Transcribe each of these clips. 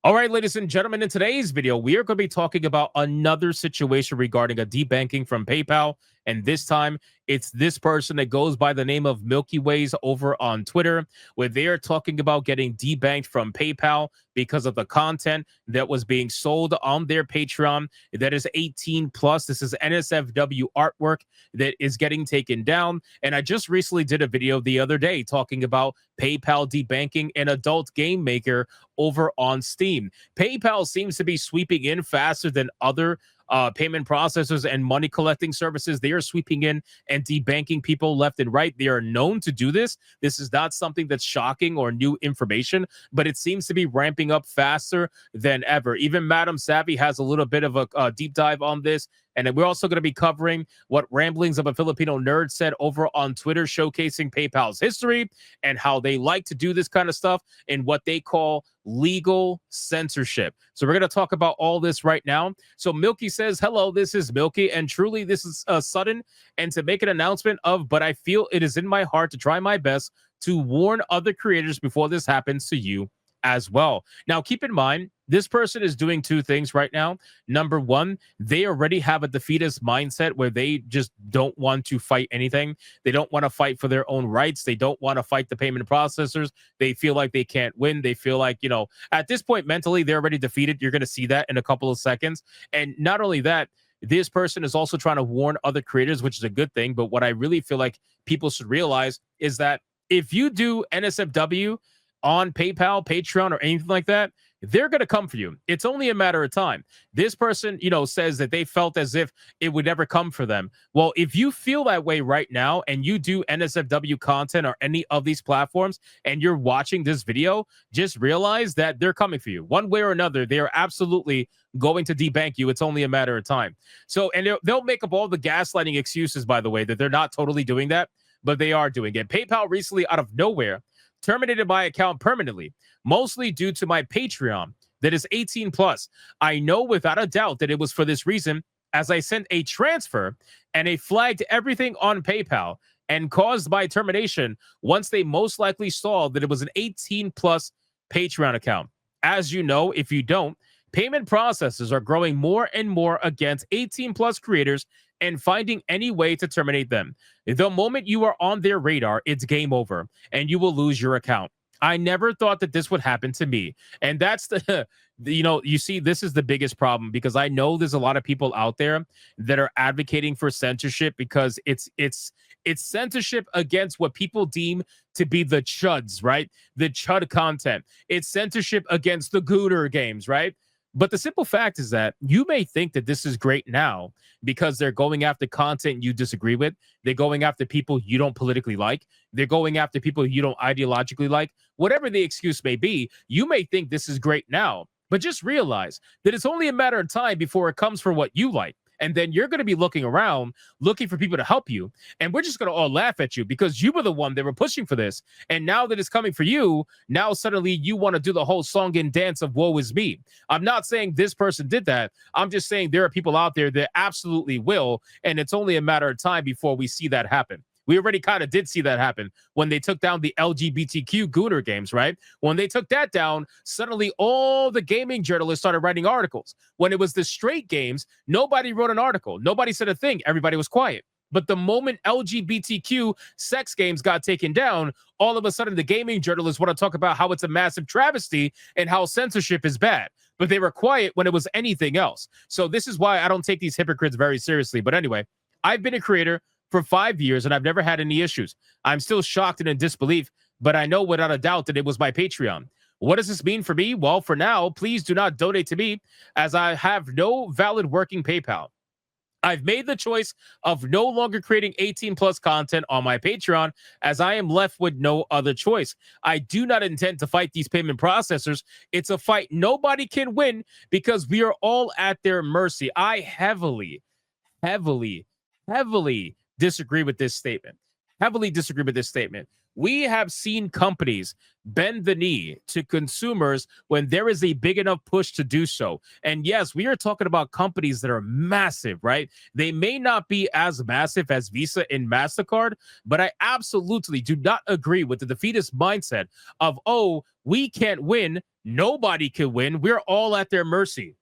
All right, ladies and gentlemen, in today's video, we are going to be talking about another situation regarding a debanking from PayPal. And this time, it's this person that goes by the name of Milky Ways over on Twitter, where they are talking about getting debanked from PayPal because of the content that was being sold on their Patreon that is 18 plus. This is NSFW artwork that is getting taken down. And I just recently did a video the other day talking about PayPal debanking an adult game maker over on Steam. PayPal seems to be sweeping in faster than other payment processors and money collecting services. They are sweeping in and debanking people left and right. They are known to do this. This is not something that's shocking or new information, but it seems to be ramping up faster than ever. Even Madam Savvy has a little bit of a deep dive on this. And then we're also going to be covering what Ramblings of a Filipino Nerd said over on Twitter, showcasing PayPal's history and how they like to do this kind of stuff in what they call legal censorship. So we're going to talk about all this right now. So Milky says, hello, this is Milky. And truly, this is sudden. And to make an announcement of, but I feel it is in my heart to try my best to warn other creators before this happens to you as well. Now, keep in mind, this person is doing two things right now. Number one, they already have a defeatist mindset where they just don't want to fight anything. They don't want to fight for their own rights. They don't want to fight the payment processors. They feel like they can't win. They feel like, at this point, mentally, they're already defeated. You're going to see that in a couple of seconds. And not only that, this person is also trying to warn other creators, which is a good thing. But what I really feel like people should realize is that if you do NSFW on PayPal, Patreon, or anything like that, they're going to come for you. It's only a matter of time. This person, says that they felt as if it would never come for them. Well, if you feel that way right now and you do NSFW content or any of these platforms and you're watching this video, just realize that they're coming for you. One way or another, they are absolutely going to debank you. It's only a matter of time. So, and they'll make up all the gaslighting excuses, by the way, that they're not totally doing that, but they are doing it. PayPal recently, out of nowhere, terminated my account permanently, mostly due to my Patreon that is 18 plus. I know without a doubt that it was for this reason, as I sent a transfer and they flagged everything on PayPal and caused my termination once they most likely saw that it was an 18 plus Patreon account. As you know, if you don't, payment processors are growing more and more against 18 plus creators and finding any way to terminate them. The moment you are on their radar, it's game over and you will lose your account. I never thought that this would happen to me. And that's you see, this is the biggest problem, because I know there's a lot of people out there that are advocating for censorship because it's censorship against what people deem to be the chuds, right? The chud content. It's censorship against the Gooner games, right? But the simple fact is that you may think that this is great now because they're going after content you disagree with. They're going after people you don't politically like. They're going after people you don't ideologically like. Whatever the excuse may be, you may think this is great now. But just realize that it's only a matter of time before it comes for what you like. And then you're going to be looking around, looking for people to help you. And we're just going to all laugh at you because you were the one that were pushing for this. And now that it's coming for you, now suddenly you want to do the whole song and dance of woe is me. I'm not saying this person did that. I'm just saying there are people out there that absolutely will. And it's only a matter of time before we see that happen. We already kind of did see that happen when they took down the LGBTQ Gooner games, right? When they took that down, suddenly all the gaming journalists started writing articles. When it was the straight games, nobody wrote an article. Nobody said a thing. Everybody was quiet. But the moment LGBTQ sex games got taken down, all of a sudden the gaming journalists want to talk about how it's a massive travesty and how censorship is bad. But they were quiet when it was anything else. So this is why I don't take these hypocrites very seriously. But anyway, I've been a creator for 5 years, and I've never had any issues. I'm still shocked and in disbelief, but I know without a doubt that it was my Patreon. What does this mean for me? Well, for now, please do not donate to me, as I have no valid working PayPal. I've made the choice of no longer creating 18 plus content on my Patreon, as I am left with no other choice. I do not intend to fight these payment processors. It's a fight nobody can win because we are all at their mercy. I heavily disagree with this statement. Heavily disagree with this statement. We have seen companies bend the knee to consumers when there is a big enough push to do so. And yes, we are talking about companies that are massive, right? They may not be as massive as Visa and MasterCard, but I absolutely do not agree with the defeatist mindset of, oh, we can't win. Nobody can win. We're all at their mercy.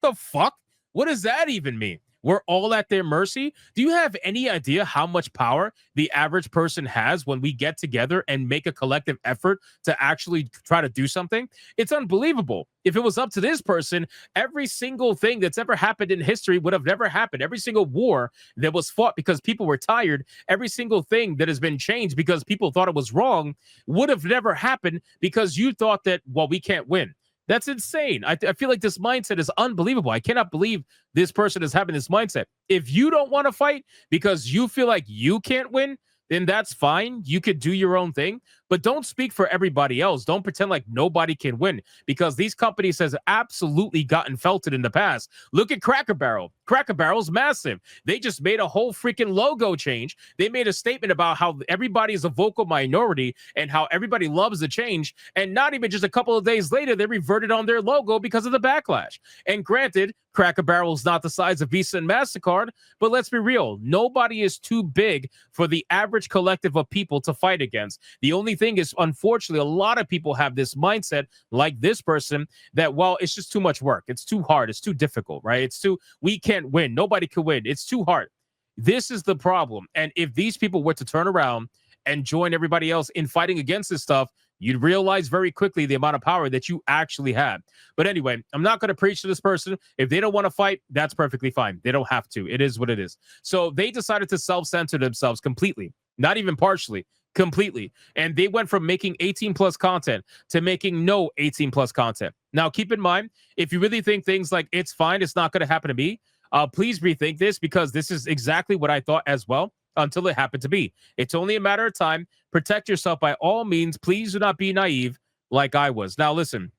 The fuck? What does that even mean? We're all at their mercy. Do you have any idea how much power the average person has when we get together and make a collective effort to actually try to do something? It's unbelievable. If it was up to this person, every single thing that's ever happened in history would have never happened. Every single war that was fought because people were tired, every single thing that has been changed because people thought it was wrong would have never happened because you thought that, well, we can't win. That's insane. I feel like this mindset is unbelievable. I cannot believe this person is having this mindset. If you don't want to fight because you feel like you can't win, then that's fine. You could do your own thing, but don't speak for everybody else. Don't pretend like nobody can win because these companies has absolutely gotten felted in the past. Look at Cracker Barrel. Cracker Barrel's massive. They just made a whole freaking logo change. They made a statement about how everybody is a vocal minority and how everybody loves the change. And not even just a couple of days later, they reverted on their logo because of the backlash. And granted, Cracker Barrel is not the size of Visa and MasterCard, but let's be real. Nobody is too big for the average collective of people to fight against. The only thing is, unfortunately, a lot of people have this mindset, like this person, that, well, it's just too much work. It's too hard. It's too difficult, right? We can't win. Nobody can win. It's too hard. This is the problem. And if these people were to turn around and join everybody else in fighting against this stuff, you'd realize very quickly the amount of power that you actually have. But anyway, I'm not going to preach to this person. If they don't want to fight, that's perfectly fine. They don't have to. It is what it is. So they decided to self-censor themselves completely, not even partially, completely. And they went from making 18 plus content to making no 18 plus content. Now, keep in mind, if you really think things like it's fine, it's not going to happen to me, please rethink this because this is exactly what I thought as well until it happened to be. It's only a matter of time. Protect yourself by all means. Please do not be naive like I was. Now, listen,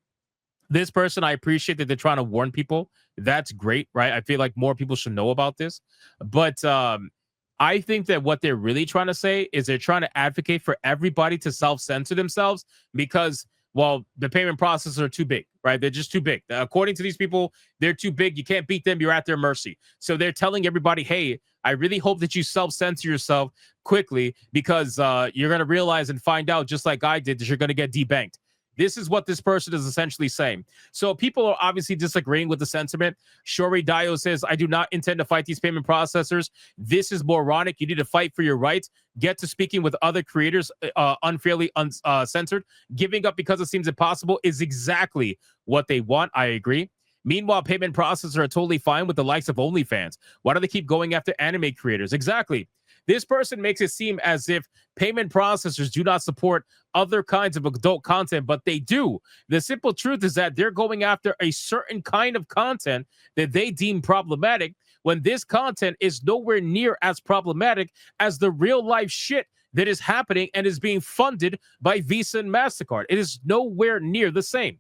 this person, I appreciate that they're trying to warn people. That's great, right? I feel like more people should know about this. But I think that what they're really trying to say is they're trying to advocate for everybody to self-censor themselves because, well, the payment processors are too big, right? They're just too big. According to these people, they're too big. You can't beat them. You're at their mercy. So they're telling everybody, hey, I really hope that you self-censor yourself quickly because you're going to realize and find out, just like I did, that you're going to get debanked. This is what this person is essentially saying. So people are obviously disagreeing with the sentiment. Shori Dio says, I do not intend to fight these payment processors. This is moronic. You need to fight for your rights. Get to speaking with other creators unfairly censored. Giving up because it seems impossible is exactly what they want. I agree. Meanwhile, payment processors are totally fine with the likes of OnlyFans. Why do they keep going after anime creators? Exactly. This person makes it seem as if payment processors do not support other kinds of adult content, but they do. The simple truth is that they're going after a certain kind of content that they deem problematic when this content is nowhere near as problematic as the real life shit that is happening and is being funded by Visa and MasterCard. It is nowhere near the same.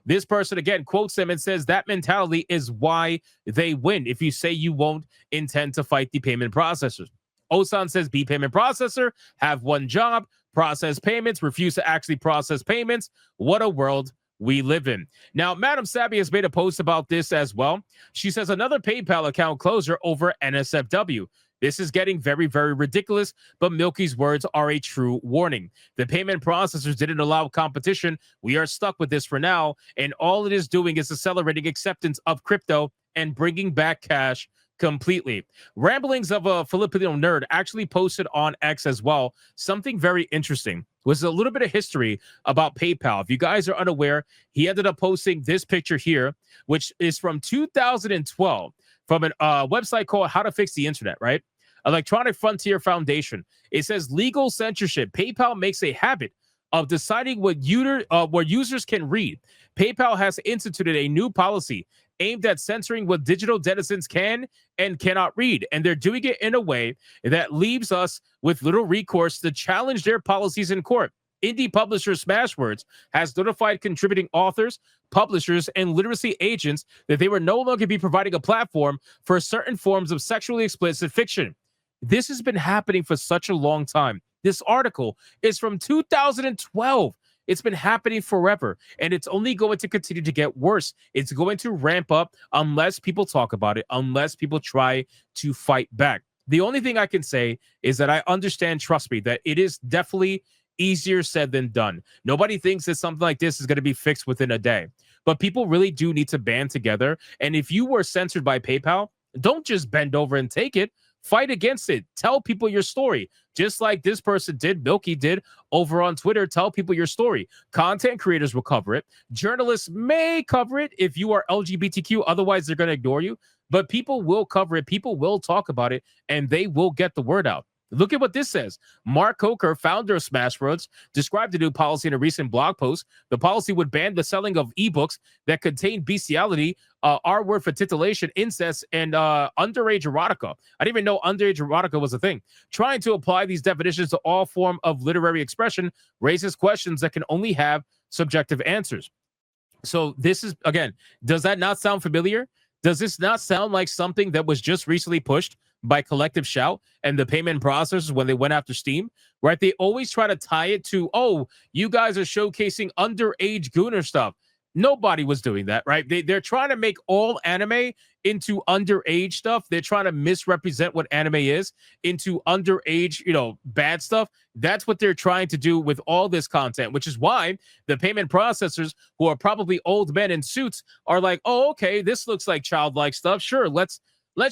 This person, again, quotes them and says that mentality is why they win if you say you won't intend to fight the payment processors. Osan says be payment processor, have one job, process payments, refuse to actually process payments. What a world we live in. Now, Madam Sabby has made a post about this as well. She says another PayPal account closure over NSFW. This is getting very, very ridiculous, but Milky's words are a true warning. The payment processors didn't allow competition. We are stuck with this for now, and all it is doing is accelerating acceptance of crypto and bringing back cash completely. Ramblings of a Filipino nerd actually posted on X as well. Something very interesting was a little bit of history about PayPal. If you guys are unaware, he ended up posting this picture here, which is from 2012 from a website called How to Fix the Internet, right? Electronic Frontier Foundation. It says legal censorship. PayPal makes a habit of deciding what users can read. PayPal has instituted a new policy aimed at censoring what digital denizens can and cannot read. And they're doing it in a way that leaves us with little recourse to challenge their policies in court. Indie publisher Smashwords has notified contributing authors, publishers, and literacy agents that they will no longer be providing a platform for certain forms of sexually explicit fiction. This has been happening for such a long time. This article is from 2012. It's been happening forever, and it's only going to continue to get worse. It's going to ramp up unless people talk about it, unless people try to fight back. The only thing I can say is that I understand, trust me, that it is definitely easier said than done. Nobody thinks that something like this is going to be fixed within a day, but people really do need to band together. And if you were censored by PayPal, don't just bend over and take it. Fight against it. Tell people your story, just like this person did, Milky did over on Twitter. Tell people your story. Content creators will cover it. Journalists may cover it if you are LGBTQ. Otherwise, they're going to ignore you. But people will cover it. People will talk about it, and they will get the word out. Look at what this says. Mark Coker, founder of Smashwords, described the new policy in a recent blog post. The policy would ban the selling of ebooks that contain bestiality, R-word for titillation, incest, and underage erotica. I didn't even know underage erotica was a thing. Trying to apply these definitions to all form of literary expression raises questions that can only have subjective answers. So this is, again, does that not sound familiar? Does this not sound like something that was just recently pushed by Collective Shout and the payment processors when they went after Steam, right? They always try to tie it to, oh, you guys are showcasing underage gooner stuff. Nobody was doing that, right? They're trying to make all anime into underage stuff. They're trying to misrepresent what anime is into underage, bad stuff. That's what they're trying to do with all this content, which is why the payment processors, who are probably old men in suits, are like, oh, okay, this looks like childlike stuff. Sure, let's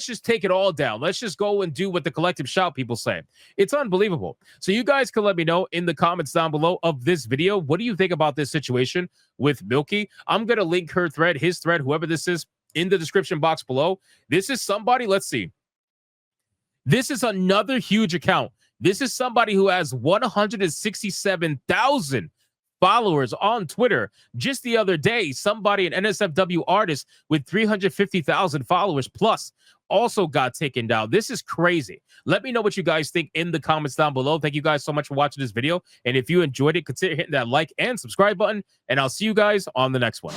just take it all down. Let's just go and do what the Collective Shout people say. It's unbelievable. So you guys can let me know in the comments down below of this video. What do you think about this situation with Milky? I'm going to link her thread, his thread, whoever this is, in the description box below. This is somebody, let's see. This is another huge account. This is somebody who has 167,000 followers on Twitter. Just the other day, somebody, an NSFW artist with 350,000 followers plus, also got taken down. This is crazy. Let me know what you guys think in the comments down below. Thank you guys so much for watching this video. And if you enjoyed it, consider hitting that like and subscribe button. And I'll see you guys on the next one.